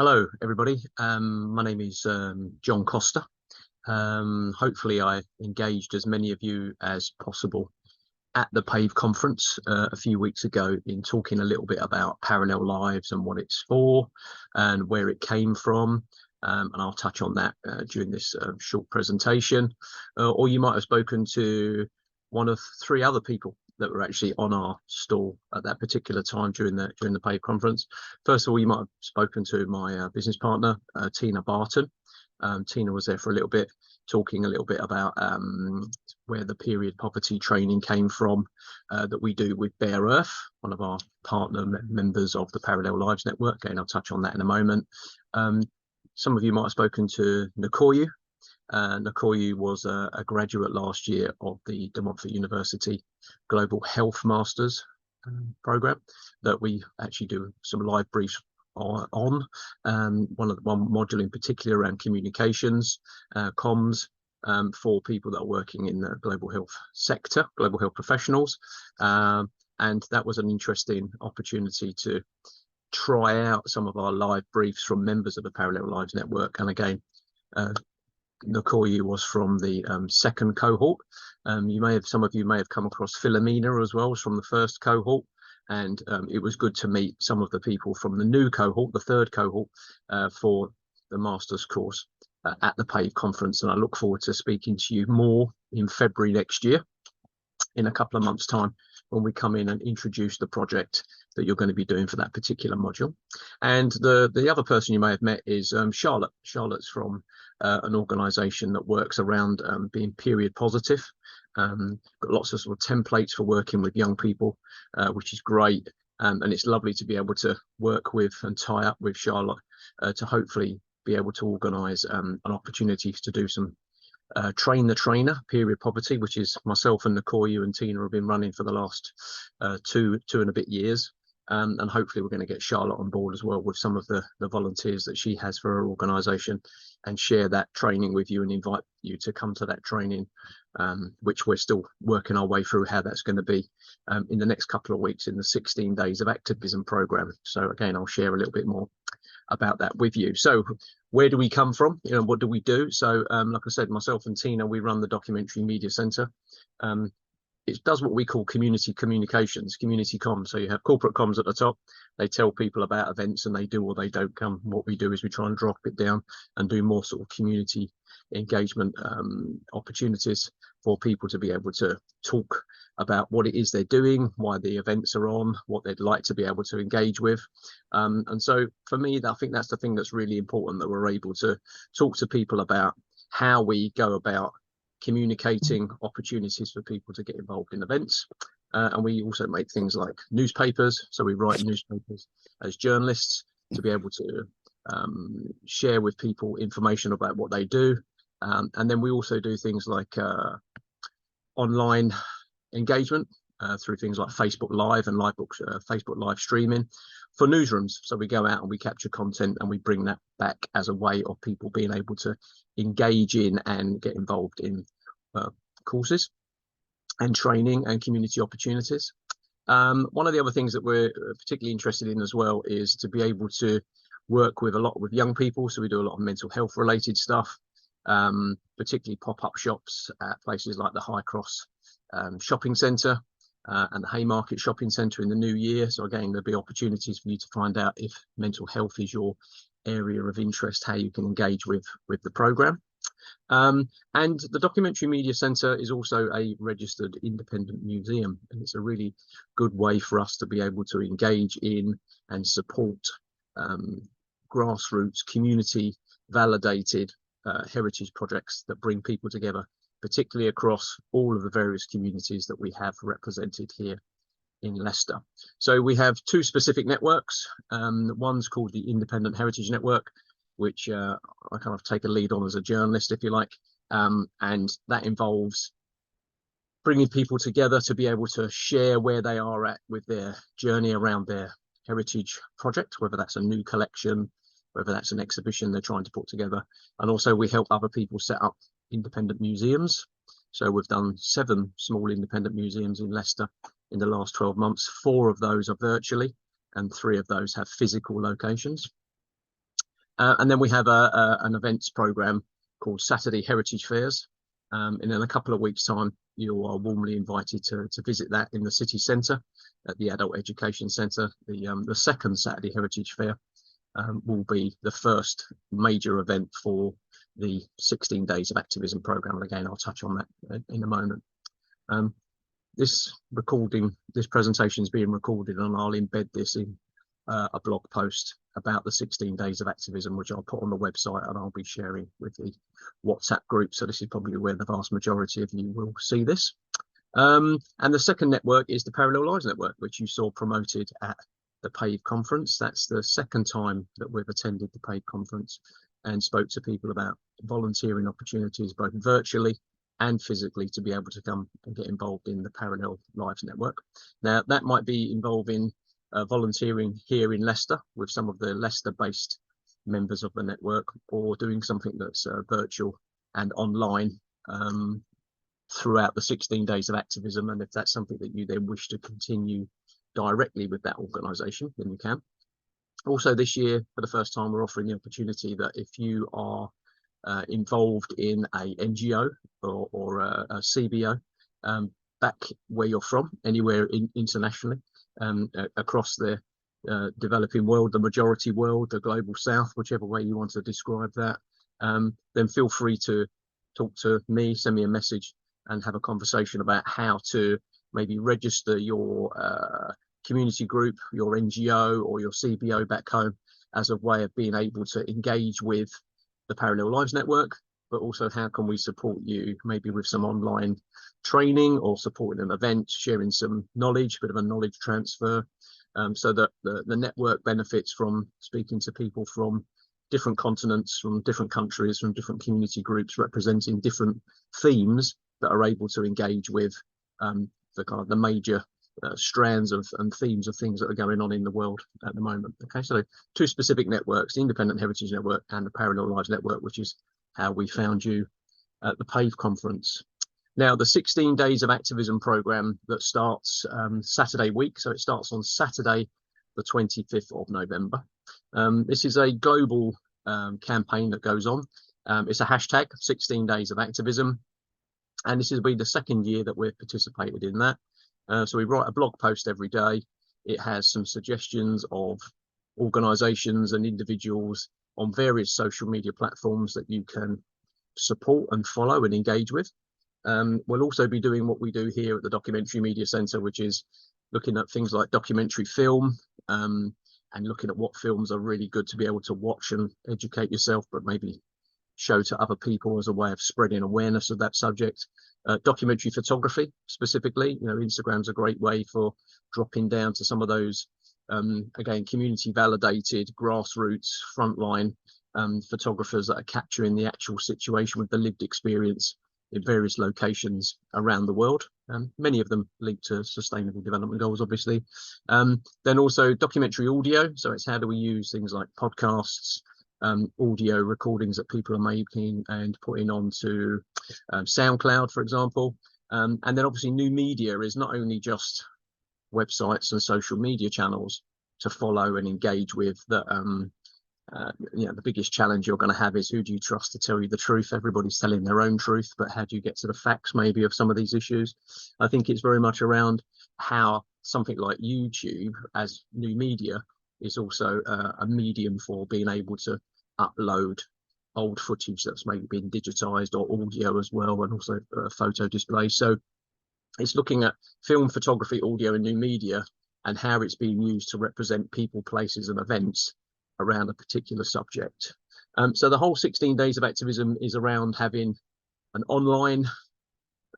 Hello, everybody. My name is John Costa. Hopefully, I engaged as many of you as possible at the PAVE conference a few weeks ago in talking a little bit about parallel lives and what it's for and where it came from. And I'll touch on that during this short presentation. Or you might have spoken to one of three other people that were actually on our stall at that particular time during the PAVE conference. First of all, you might have spoken to my business partner, Tina Barton. Tina was there for a little bit, talking a little bit about where the period poverty training came from that we do with Bare Earth, one of our partner members of the Parallel Lives Network. Again, I'll touch on that in a moment. Some of you might have spoken to Nkoyu. Nkoyu was a graduate last year of the De Montfort University Global Health Masters program that we actually do some live briefs on. One module in particular around communications, comms, for people that are working in the global health sector, global health professionals. And that was an interesting opportunity to try out some of our live briefs from members of the Parallel Lives Network. And again, Nkoyu was from the second cohort. Some of you may have come across Philomena as well, was from the first cohort. And it was good to meet some of the people from the new cohort, the third cohort, for the master's course at the PAVE conference. And I look forward to speaking to you more in February next year, in a couple of months' time, when we come in and introduce the project that you're going to be doing for that particular module. And the other person you may have met is Charlotte. Charlotte's from an organisation that works around being period positive. Got lots of sort of templates for working with young people, which is great. And it's lovely to be able to work with and tie up with Charlotte to hopefully be able to organise an opportunity to do some Train the Trainer, period poverty, which is myself and Nkoyu and Tina have been running for the last two and a bit years. And hopefully we're going to get Charlotte on board as well with some of the volunteers that she has for her organisation and share that training with you and invite you to come to that training, which we're still working our way through how that's going to be in the next couple of weeks in the 16 Days of Activism programme. So again, I'll share a little bit more about that with you. So where do we come from? What do we do? So like I said, myself and Tina, we run the Documentary Media Centre. It does what we call community communications, community comms. So you have corporate comms at the top. They tell people about events and they do or they don't come. What we do is we try and drop it down and do more sort of community engagement opportunities for people to be able to talk about what it is they're doing, why the events are on, what they'd like to be able to engage with. And so for me, I think that's the thing that's really important, that we're able to talk to people about how we go about communicating opportunities for people to get involved in events. And we also make things like newspapers. So we write newspapers as journalists to be able to share with people information about what they do. And then we also do things like online engagement through things like Facebook Live and Facebook Live streaming for newsrooms. So we go out and we capture content and we bring that back as a way of people being able to engage in and get involved in courses and training and community opportunities. One of the other things that we're particularly interested in as well is to be able to work with young people. So we do a lot of mental health related stuff, particularly pop-up shops at places like the High Cross shopping centre and the Haymarket shopping centre in the new year. So again, there'll be opportunities for you to find out if mental health is your area of interest, how you can engage with the programme. And the Documentary Media Centre is also a registered independent museum, and it's a really good way for us to be able to engage in and support grassroots, community validated heritage projects that bring people together, particularly across all of the various communities that we have represented here in Leicester. So we have two specific networks. One's called the Independent Heritage Network, which I kind of take a lead on as a journalist, if you like. And that involves bringing people together to be able to share where they are at with their journey around their heritage project, whether that's a new collection, whether that's an exhibition they're trying to put together. And also we help other people set up independent museums. So we've done 7 small independent museums in Leicester in the last 12 months. 4 of those are virtually, and 3 of those have physical locations. And then we have an events program called Saturday Heritage Fairs. And in a couple of weeks' time, you are warmly invited to visit that in the city centre at the Adult Education Centre. The second Saturday Heritage Fair will be the first major event for the 16 Days of Activism programme. And again, I'll touch on that in a moment. This presentation is being recorded, and I'll embed this in a blog post about the 16 Days of Activism, which I'll put on the website and I'll be sharing with the WhatsApp group. So this is probably where the vast majority of you will see this. And the second network is the Parallel Lives Network, which you saw promoted at the PAVE conference. That's the second time that we've attended the PAVE conference and spoke to people about volunteering opportunities, both virtually and physically, to be able to come and get involved in the Parallel Lives Network. Now, that might be involving volunteering here in Leicester with some of the Leicester-based members of the network, or doing something that's virtual and online throughout the 16 Days of Activism. And if that's something that you then wish to continue directly with that organisation, then you can. Also this year, for the first time, we're offering the opportunity that if you are involved in a NGO or a CBO back where you're from, anywhere internationally, across the developing world, the majority world, the global south, whichever way you want to describe that, then feel free to talk to me, send me a message and have a conversation about how to maybe register your community group, your NGO or your CBO back home as a way of being able to engage with the Parallel Lives Network, but also how can we support you maybe with some online training or supporting an event, sharing some knowledge, bit of a knowledge transfer, so that the network benefits from speaking to people from different continents, from different countries, from different community groups representing different themes that are able to engage with the kind of the major strands of and themes of things that are going on in the world at the moment. Okay, so two specific networks, the Independent Heritage Network and the Parallel Lives Network, which is how we found you at the PAVE conference. Now, the 16 Days of Activism programme that starts Saturday week, so it starts on Saturday, the 25th of November. This is a global campaign that goes on. It's a hashtag, 16 Days of Activism, and this will be the second year that we've participated in that. So we write a blog post every day. It has some suggestions of organisations and individuals on various social media platforms that you can support and follow and engage with. We'll also be doing what we do here at the Documentary Media Centre, which is looking at things like documentary film and looking at what films are really good to be able to watch and educate yourself, but maybe show to other people as a way of spreading awareness of that subject. Documentary photography specifically, you know, Instagram's a great way for dropping down to some of those, again, community validated, grassroots, frontline photographers that are capturing the actual situation with the lived experience in various locations around the world. Many of them linked to Sustainable Development Goals, obviously. Then also documentary audio. So it's how do we use things like podcasts, audio recordings that people are making and putting onto SoundCloud, for example. And then obviously new media is not only just websites and social media channels to follow and engage with. That you know, the biggest challenge you're going to have is who do you trust to tell you the truth? Everybody's telling their own truth, but how do you get to the facts maybe of some of these issues? I think it's very much around how something like YouTube as new media is also a medium for being able to upload old footage that's maybe been digitized, or audio as well, and also photo display. So it's looking at film, photography, audio and new media and how it's being used to represent people, places and events around a particular subject. So the whole 16 Days of Activism is around having an online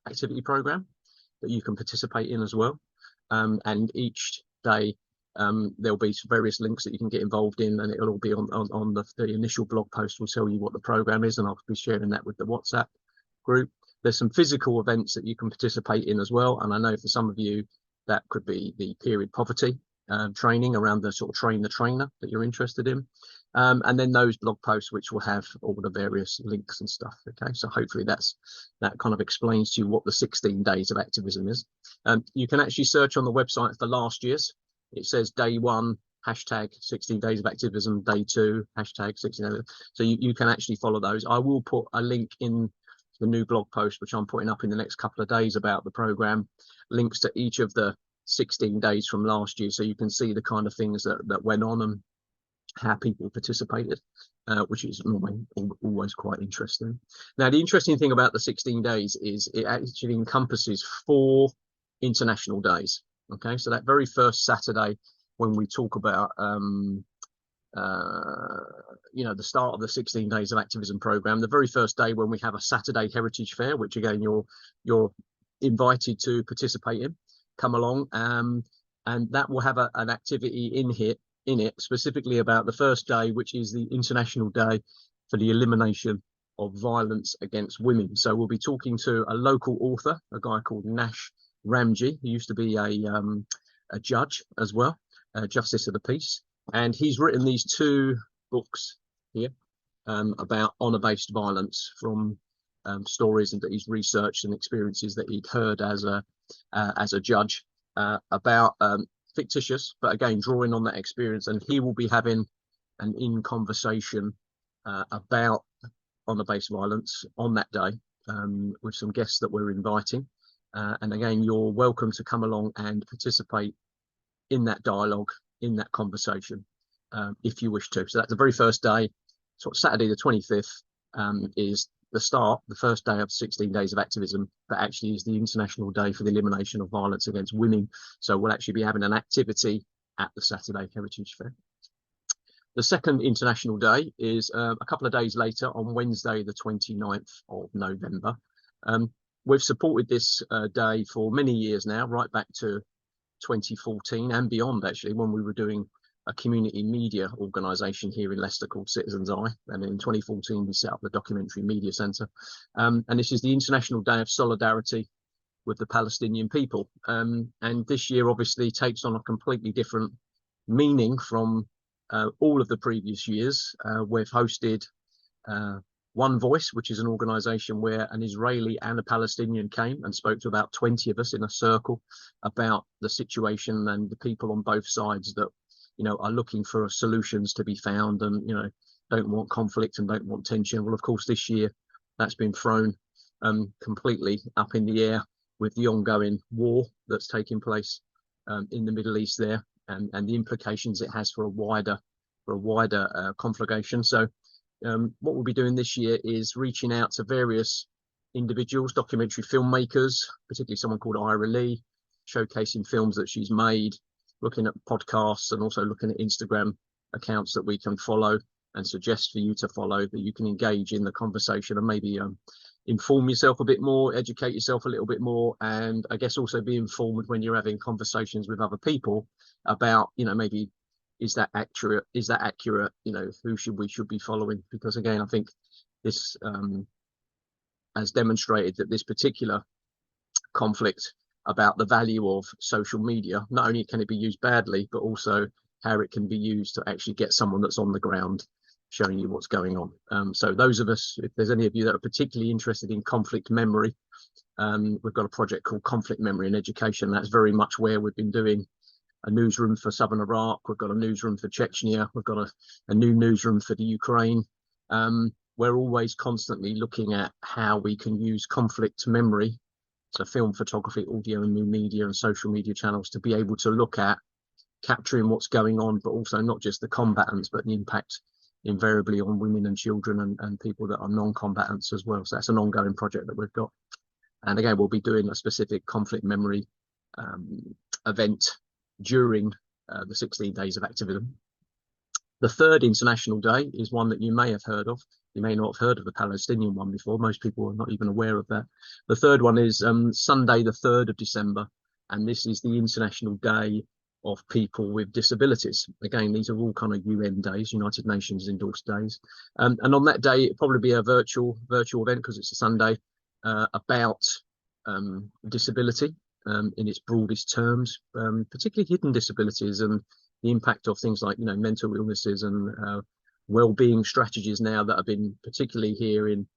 activity program that you can participate in as well. And each day there'll be various links that you can get involved in, and it'll all be on the initial blog post will tell you what the program is, and I'll be sharing that with the WhatsApp group. There's some physical events that you can participate in as well, and I know for some of you that could be the period poverty training around the sort of train the trainer that you're interested in, and then those blog posts which will have all the various links and stuff. Okay, so hopefully that kind of explains to you what the 16 Days of Activism is. You can actually search on the website for last year's. It says day one hashtag 16 days of activism day 2, hashtag 16 days. So you can actually follow those. I will put a link in the new blog post, which I'm putting up in the next couple of days about the program, links to each of the 16 days from last year, so you can see the kind of things that went on and how people participated, which is always quite interesting. Now, the interesting thing about the 16 days is it actually encompasses 4 international days. Okay, so that very first Saturday, when we talk about you know, the start of the 16 days of activism program, the very first day when we have a Saturday Heritage Fair, which again you're invited to participate in, come along, and that will have an activity in it specifically about the first day, which is the International Day for the Elimination of Violence Against Women. So we'll be talking to a local author, a guy called Nash Ramji, who used to be a judge as well, Justice of the Peace, and he's written these 2 books here about honour-based violence from stories that he's researched and experiences that he'd heard as a judge about fictitious, but again drawing on that experience. And he will be having an in conversation about honour-based violence on that day with some guests that we're inviting. And again, you're welcome to come along and participate in that dialogue, in that conversation, if you wish to. So that's the very first day. So Saturday the 25th is the start, the first day of 16 days of activism, but actually is the International Day for the Elimination of Violence Against Women. So we'll actually be having an activity at the Saturday Heritage Fair. The second International Day is a couple of days later, on Wednesday the 29th of November. We've supported this day for many years now, right back to 2014 and beyond, actually, when we were doing a community media organisation here in Leicester called Citizens Eye. And in 2014, we set up the Documentary Media Centre. And this is the International Day of Solidarity with the Palestinian people. And this year obviously takes on a completely different meaning from all of the previous years. We've hosted One Voice, which is an organisation where an Israeli and a Palestinian came and spoke to about 20 of us in a circle about the situation and the people on both sides that, you know, are looking for solutions to be found and, you know, don't want conflict and don't want tension. Well, of course, this year that's been thrown completely up in the air with the ongoing war that's taking place in the Middle East there, and the implications it has for a wider conflagration. So what we'll be doing this year is reaching out to various individuals, documentary filmmakers, particularly someone called Ira Lee, showcasing films that she's made, looking at podcasts and also looking at Instagram accounts that we can follow and suggest for you to follow, that you can engage in the conversation and maybe inform yourself a bit more, educate yourself a little bit more, and I guess also be informed when you're having conversations with other people about, you know, maybe is that accurate, you know, who should be following? Because again, I think this has demonstrated that this particular conflict about the value of social media, not only can it be used badly, but also how it can be used to actually get someone that's on the ground showing you what's going on. So those of us, if there's any of you that are particularly interested in conflict memory, we've got a project called Conflict Memory and Education. That's very much where we've been doing a newsroom for southern Iraq. We've got a newsroom for Chechnya. We've got a new newsroom for the Ukraine. We're always constantly looking at how we can use conflict memory, so film, photography, audio and new media and social media channels, to be able to look at capturing what's going on, but also not just the combatants, but the impact invariably on women and children and people that are non-combatants as well. So that's an ongoing project that we've got. And again, we'll be doing a specific conflict memory event during the 16 days of activism. The third International Day is one that you may have heard of. You may not have heard of the Palestinian one before. Most people are not even aware of that. The third one is Sunday, the 3rd of December. And this is the International Day of People with Disabilities. Again, these are all kind of UN days, United Nations endorsed days. And on that day, it'll probably be a virtual event because it's a Sunday about disability in its broadest terms, particularly hidden disabilities and the impact of things like, you know, mental illnesses and well-being strategies now that have been particularly here in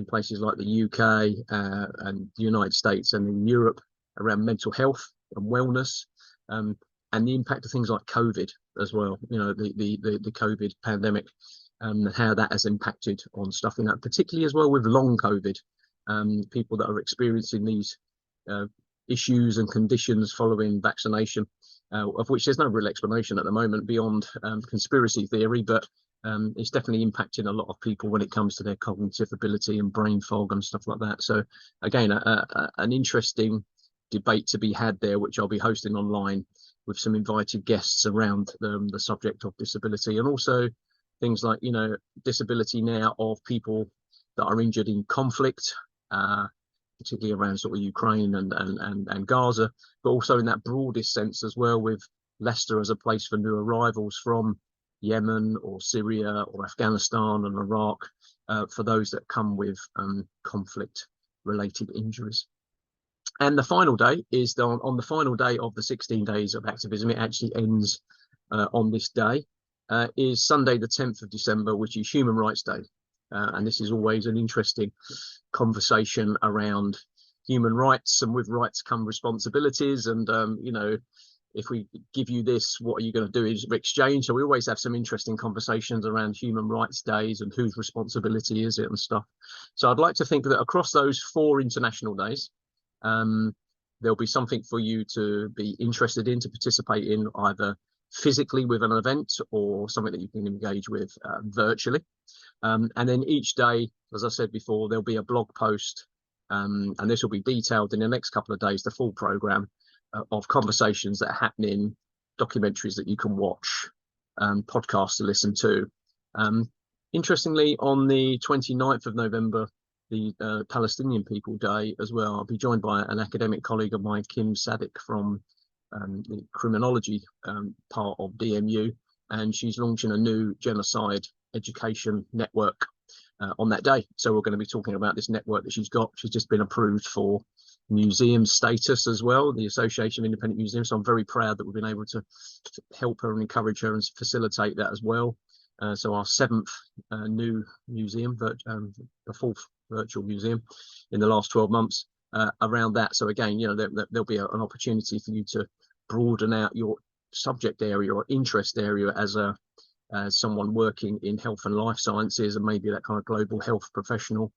places like the UK and the United States and in Europe around mental health and wellness. And and the impact of things like COVID as well. You know, the COVID pandemic, and how that has impacted on stuff in that, particularly as well with long COVID, people that are experiencing these issues and conditions following vaccination, of which there's no real explanation at the moment beyond conspiracy theory, but it's definitely impacting a lot of people when it comes to their cognitive ability and brain fog and stuff like that. So again, an interesting debate to be had there, which I'll be hosting online with some invited guests around the subject of disability, and also things like, you know, disability now of people that are injured in conflict, particularly around sort of Ukraine and Gaza, but also in that broadest sense as well, with Leicester as a place for new arrivals from Yemen or Syria or Afghanistan and Iraq, for those that come with conflict-related injuries. And the final day is on the final day of the 16 days of activism. It actually ends on this day, is Sunday the 10th of December, which is Human Rights Day. And this is always an interesting conversation around human rights, and with rights come responsibilities. And, you know, if we give you this, what are you going to do in exchange? So we always have some interesting conversations around human rights days and whose responsibility is it and stuff. So I'd like to think that across those 4 international days, there'll be something for you to be interested in, to participate in, either physically with an event or something that you can engage with virtually. And then each day, as I said before, there'll be a blog post, and this will be detailed in the next couple of days, the full program of conversations that are happening, documentaries that you can watch, podcasts to listen to. Interestingly, on the 29th of November, the Palestinian People Day as well, I'll be joined by an academic colleague of mine, Kim Sadek, from the criminology part of DMU, and she's launching a new genocide education network on that day. So we're going to be talking about this network that she's got. She's just been approved for museum status as well, the Association of Independent Museums. So I'm very proud that we've been able to help her and encourage her and facilitate that as well. So our 7th new museum, the 4th virtual museum in the last 12 months around that. So again, you know, there'll be an opportunity for you to broaden out your subject area or interest area as someone working in health and life sciences, and maybe that kind of global health professional.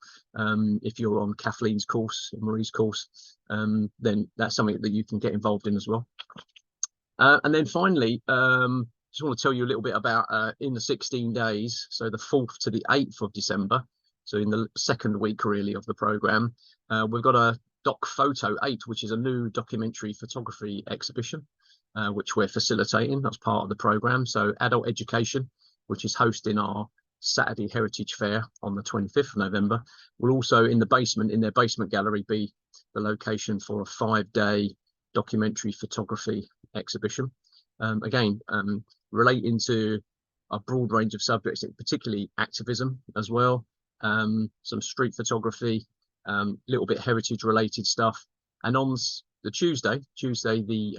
If you're on Kathleen's course, Marie's course, then that's something that you can get involved in as well. And then finally, just want to tell you a little bit about in the 16 days, so the 4th to the 8th of December, so in the second week really of the program, we've got a Doc Photo 8, which is a new documentary photography exhibition, which we're facilitating. That's part of the program. So adult education, which is hosting our Saturday Heritage Fair on the 25th of November, will also in the basement, in their basement gallery, be the location for a 5-day documentary photography exhibition. Again, relating to a broad range of subjects, particularly activism as well, some street photography, little bit heritage related stuff. And on the Tuesday the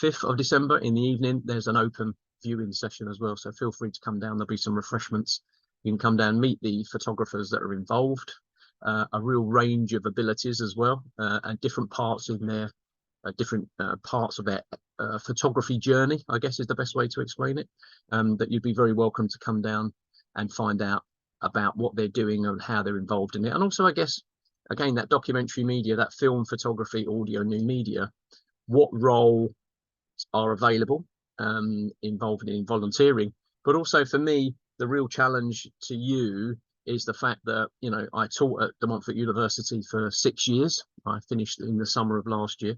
5th of December in the evening, there's an open viewing session as well. So feel free to come down. There'll be some refreshments. You can come down, meet the photographers that are involved, a real range of abilities as well, and different parts in their parts of their photography journey, I guess is the best way to explain it. That you'd be very welcome to come down and find out about what they're doing and how they're involved in it. And also, I guess, again, that documentary media, that film, photography, audio, new media, what role are available involved in volunteering. But also for me, the real challenge to you is the fact that, you know, I taught at De Montfort University for 6 years. I finished in the summer of last year,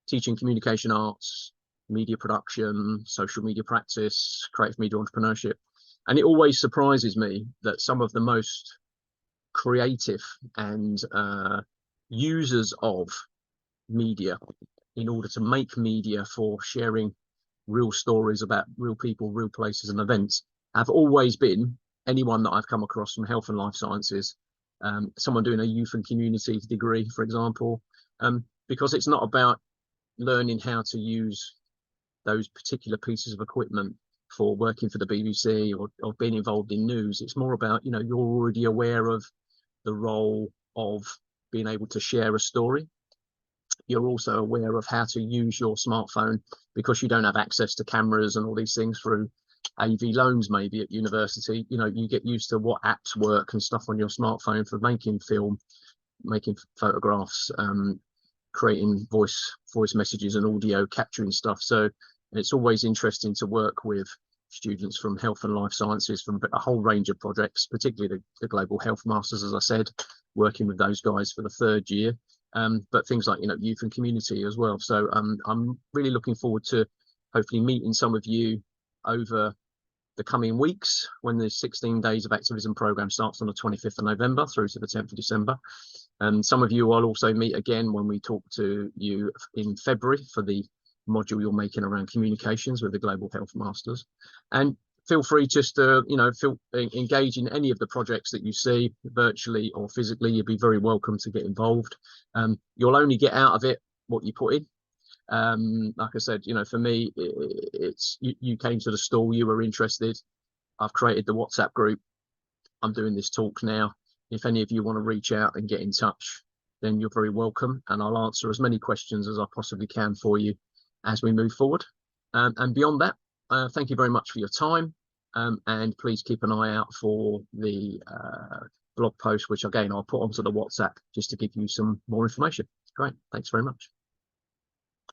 teaching communication arts, media production, social media practice, creative media entrepreneurship. And it always surprises me that some of the most creative and users of media in order to make media for sharing real stories about real people, real places and events have always been anyone that I've come across from health and life sciences, someone doing a youth and community degree, for example, because it's not about learning how to use those particular pieces of equipment for working for the BBC or being involved in news. It's more about, you know, you're already aware of the role of being able to share a story. you're also aware of how to use your smartphone, because you don't have access to cameras and all these things through AV loans maybe at university. You know, you get used to what apps work and stuff on your smartphone for making film, making photographs, creating voice messages and audio, capturing stuff. So it's always interesting to work with students from health and life sciences from a whole range of projects, particularly the Global Health Masters, as I said, working with those guys for the 3rd year. But things like, you know, youth and community as well. So I'm really looking forward to hopefully meeting some of you over the coming weeks when the 16 Days of Activism program starts on the 25th of November through to the 10th of December. Some of you I'll also meet again when we talk to you in February for the module you're making around communications with the Global Health Masters. And feel free just to, you know, engage in any of the projects that you see virtually or physically. You'd be very welcome to get involved. You'll only get out of it what you put in. Like I said, you know, for me, it's you came to the stall, you were interested. I've created the WhatsApp group. I'm doing this talk now. If any of you want to reach out and get in touch, then you're very welcome, and I'll answer as many questions as I possibly can for you as we move forward. And beyond that, thank you very much for your time, and please keep an eye out for the blog post, which again I'll put onto the WhatsApp just to give you some more information. Great, thanks very much.